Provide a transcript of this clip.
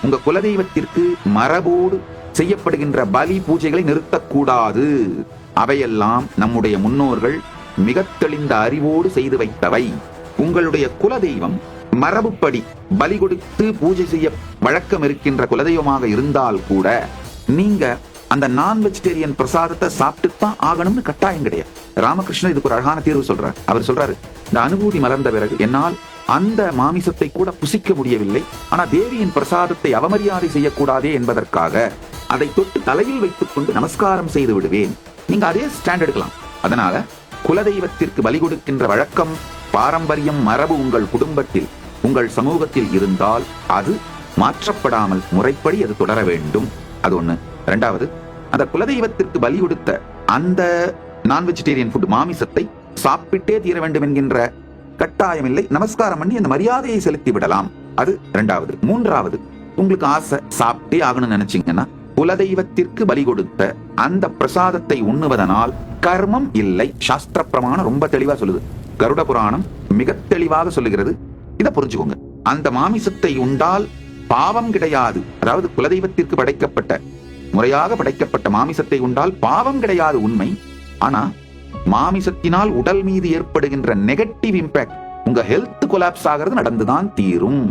உங்க குலதெய்வத்திற்கு மரபோடு செய்யப்படுகின்ற பலி பூஜைகளை நிறுத்தக்கூடாது. அவையெல்லாம் நம்முடைய முன்னோர்கள் மிக தெளிந்த அறிவோடு செய்து வைத்தவை. உங்களுடைய குலதெய்வம் மரபுப்படி பலி கொடுத்து பூஜை செய்ய வழக்கம் இருக்கின்ற குலதெய்வமாக இருந்தால் கூட நீங்க அந்த நான் வெஜிடேரியன் பிரசாதத்தை சாப்பிட்டுத்தான் ஆகணும்னு கட்டாயம் கிடையாது. ராமகிருஷ்ணன் இதுக்கு ஒரு அழகான தீர்வு சொல்றார். அவர் சொல்றாரு, இந்த அனுபூதி மலர்ந்த பிறகு என்னால் அந்த மாமிசத்தை கூட புசிக்க முடியவில்லை, ஆனா தேவியின் பிரசாதத்தை அவமரியாதை செய்யக்கூடாதே என்பதற்காக அதை தொட்டு தலையில் வைத்துக் கொண்டு நமஸ்காரம் செய்து விடுவேன். நீங்க அதே ஸ்டாண்ட் எடுக்கலாம். அதனால குலதெய்வத்திற்கு பலி கொடுக்கின்ற வழக்கம், பாரம்பரியம், மரபு உங்கள் குடும்பத்தில், உங்கள் சமூகத்தில் இருந்தால் அது மாற்றப்படாமல் முறைப்படி அது தொடர வேண்டும். அது ஒண்ணு. இரண்டாவது, அந்த குலதெய்வத்திற்கு பலி கொடுத்த அந்த நான் வெஜிடேரியன் ஃபுட் மாமிசத்தை சாப்பிட்டே தீர வேண்டும் என்கின்ற கட்டாயம் இல்லை. நமஸ்காரம் பண்ணி அந்த மரியாதையை செலுத்தி விடலாம். அது இரண்டாவது. மூன்றாவது, உங்களுக்கு ஆசை சாப்பிட்டே ஆகணும்னு நினைச்சீங்கன்னா குலதெய்வத்திற்கு பலி கொடுத்த அந்த பிரசாதத்தை உண்ணுவதனால் கர்மம் இல்லை. சாஸ்திர பிரமாணம் ரொம்ப தெளிவா சொல்லுது. கருட புராணம் மிக தெளிவாக சொல்லுகிறது. இதை புரிஞ்சுக்கோங்க. அந்த மாமிசத்தை உண்டால் பாவம் கிடையாது. அதாவது குலதெய்வத்திற்கு படைக்கப்பட்ட, முறையாக படைக்கப்பட்ட மாமிசத்தை உண்டால் பாவம் கிடையாது உண்மை. ஆனா மாமிசத்தினால் உடல் மீது ஏற்படுகின்ற நெகட்டிவ் இம்பாக்ட், உங்க ஹெல்த் கொலாப்ஸ் ஆகிறது நடந்துதான் தீரும்.